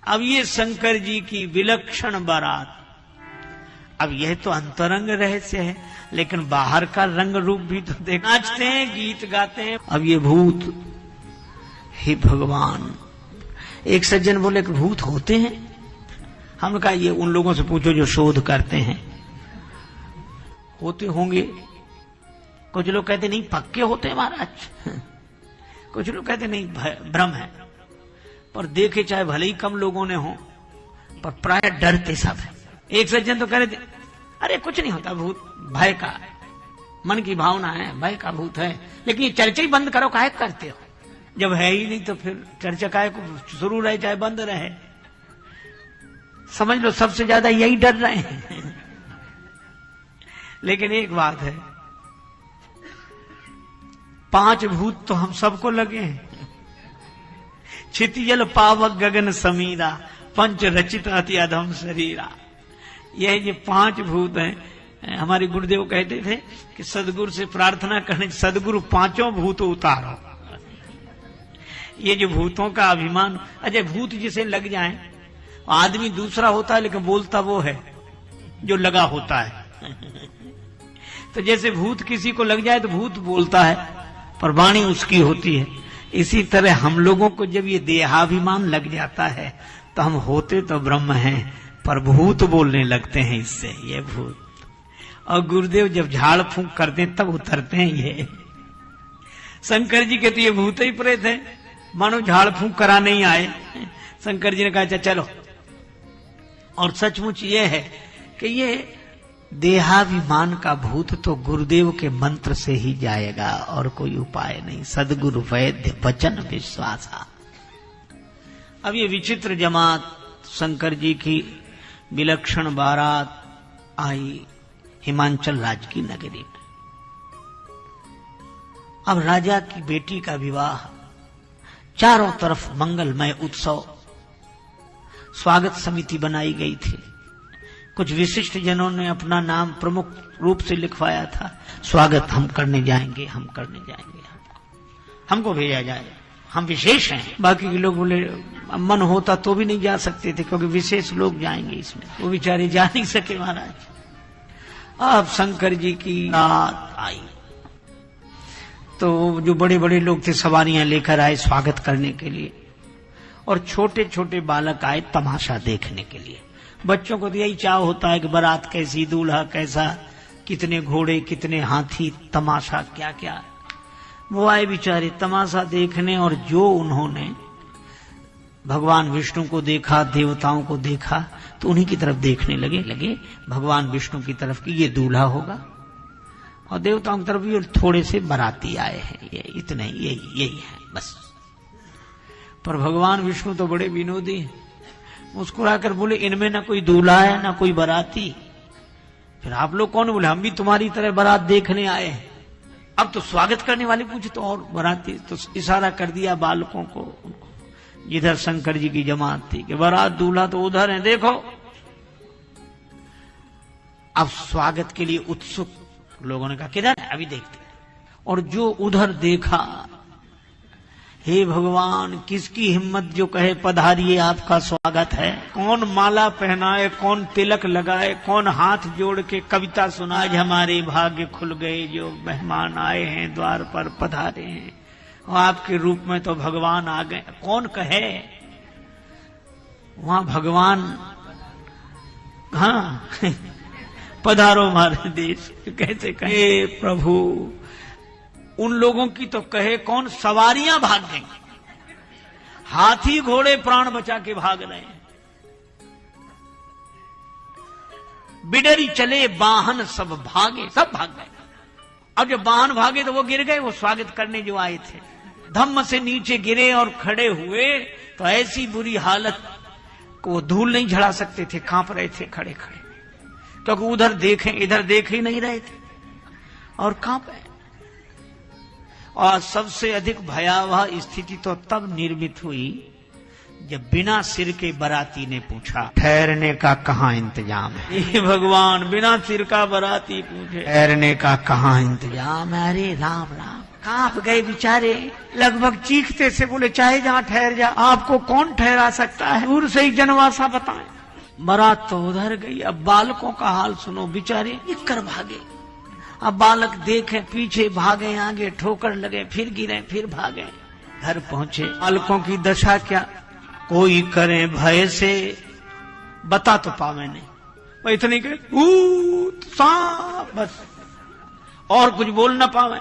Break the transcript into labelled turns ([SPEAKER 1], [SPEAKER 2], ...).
[SPEAKER 1] अब ये शंकर जी की विलक्षण बारात, अब यह तो अंतरंग रहस्य है, लेकिन बाहर का रंग रूप भी तो देख, नाचते हैं, गीत गाते हैं। अब ये भूत, हे भगवान, एक सज्जन बोले कि भूत होते हैं? हमने कहा ये उन लोगों से पूछो जो शोध करते हैं, होते होंगे। कुछ लोग कहते नहीं पक्के होते हैं महाराज, कुछ लोग कहते नहीं भ्रम है, पर देखे चाहे भले ही कम लोगों ने हो, पर प्राय डरते सब है। एक सज्जन तो कह रहे थे अरे कुछ नहीं होता, भूत भय का, मन की भावना है, भय का भूत है, लेकिन ये चर्चा ही बंद करो, काहे करते हो? जब है ही नहीं तो फिर चर्चा काहे को शुरू रहे चाहे बंद रहे। समझ लो सबसे ज्यादा यही डर रहे हैं। लेकिन एक बात है, 5 भूत तो हम सबको लगे हैं। क्षितिजल पावक गगन समीरा, पंच रचित अति अधम शरीरा, ये 5 भूत हैं। हमारे गुरुदेव कहते थे कि सदगुरु से प्रार्थना करने, सदगुरु 5 भूत उतारो। ये जो भूतों का अभिमान, अजय भूत जिसे लग जाए, आदमी दूसरा होता है लेकिन बोलता वो है जो लगा होता है। तो जैसे भूत किसी को लग जाए तो भूत बोलता है, पर वाणी उसकी होती है। इसी तरह हम लोगों को जब ये देहाभिमान लग जाता है तो हम होते तो ब्रह्म हैं, पर भूत बोलने लगते हैं इससे, ये भूत। और गुरुदेव जब झाड़ फूंक करते हैं तब उतरते हैं ये। शंकर जी के तो ये भूत ही प्रेत है, मानो झाड़ फूंक कराने ही आए। शंकर जी ने कहा अच्छा चलो। और सचमुच ये है कि ये देहाभिमान का भूत तो गुरुदेव के मंत्र से ही जाएगा, और कोई उपाय नहीं। सदगुरु वैद्य वचन विश्वासा। अब ये विचित्र जमात शंकर जी की विलक्षण बारात आई हिमांचल राज्य की नगरी में। अब राजा की बेटी का विवाह, चारों तरफ मंगलमय उत्सव, स्वागत समिति बनाई गई थी। कुछ विशिष्ट जनों ने अपना नाम प्रमुख रूप से लिखवाया था, स्वागत हम करने जाएंगे, हम करने जाएंगे, हमको भेजा जाए, हम विशेष हैं। बाकी के लोग बोले मन होता तो भी नहीं जा सकते थे, क्योंकि विशेष लोग जाएंगे इसमें, वो बेचारे जा नहीं सके महाराज। अब शंकर जी की रात आई तो जो बड़े बड़े लोग थे सवारियां लेकर आए स्वागत करने के लिए, और छोटे छोटे बालक आए तमाशा देखने के लिए। बच्चों को तो यही चाव होता है कि बारात कैसी, दूल्हा कैसा, कितने घोड़े, कितने हाथी, तमाशा क्या क्या। वो आए बेचारे तमाशा देखने, और जो उन्होंने भगवान विष्णु को देखा, देवताओं को देखा, तो उन्हीं की तरफ देखने लगे भगवान विष्णु की तरफ कि ये दूल्हा होगा, और देवताओं की तरफ भी थोड़े से बाराती आए हैं, ये इतने यही है बस। पर भगवान विष्णु तो बड़े विनोदी हैं, मुस्कुराकर बोले इनमें ना कोई दूल्हा है ना कोई बाराती। फिर आप लोग कौन? बोले हम भी तुम्हारी तरह बारात देखने आए हैं। अब तो स्वागत करने वाले पूछे तो और बाराती, तो इशारा कर दिया बालकों को, जिधर शंकर जी की जमात थी कि बारात दूल्हा तो उधर है, देखो। अब स्वागत के लिए उत्सुक लोगों ने कहा किधर है, अभी देखते। और जो उधर देखा, हे भगवान, किसकी हिम्मत जो कहे पधारिए आपका स्वागत है। कौन माला पहनाए, कौन तिलक लगाए, कौन हाथ जोड़ के कविता सुनाए, हमारे भाग्य खुल गए, जो मेहमान आए हैं द्वार पर पधारे हैं, और आपके रूप में तो भगवान आ गए। कौन कहे? वहां भगवान, हाँ पधारो हमारे देश, कैसे कहे प्रभु। उन लोगों की तो कहे कौन, सवारियां भाग गई, हाथी घोड़े प्राण बचा के भाग रहे हैं। बिडरी चले वाहन सब भागे, सब भाग गए। अब जब वाहन भागे तो वो गिर गए, वो स्वागत करने जो आए थे। धम्म से नीचे गिरे और खड़े हुए तो ऐसी बुरी हालत को वो धूल नहीं झड़ा सकते थे, कांप रहे थे खड़े खड़े, क्योंकि उधर देखें इधर देख ही नहीं रहे थे और कांपे। और सबसे अधिक भयावह स्थिति तो तब निर्मित हुई जब बिना सिर के बाराती ने पूछा ठहरने का कहाँ इंतजाम है। ये भगवान, बिना सिर का बाराती पूछे ठहरने का कहाँ इंतजाम है। अरे राम राम, कांप गए बेचारे, लगभग चीखते से बोले चाहे जहां ठहर जा, आपको कौन ठहरा सकता है, दूर से ही जनवासा बताएं। बारात तो उधर गई, अब बालकों का हाल सुनो, बेचारे एक कर भागे। अब बालक देखे पीछे, भागे आगे, ठोकर लगे, फिर गिरे, फिर भागे। घर पहुंचे, बालकों की दशा क्या, कोई करे भय से बता तो पावे नहीं, इतनी कहे भूत सांप, बस और कुछ बोल ना पावे।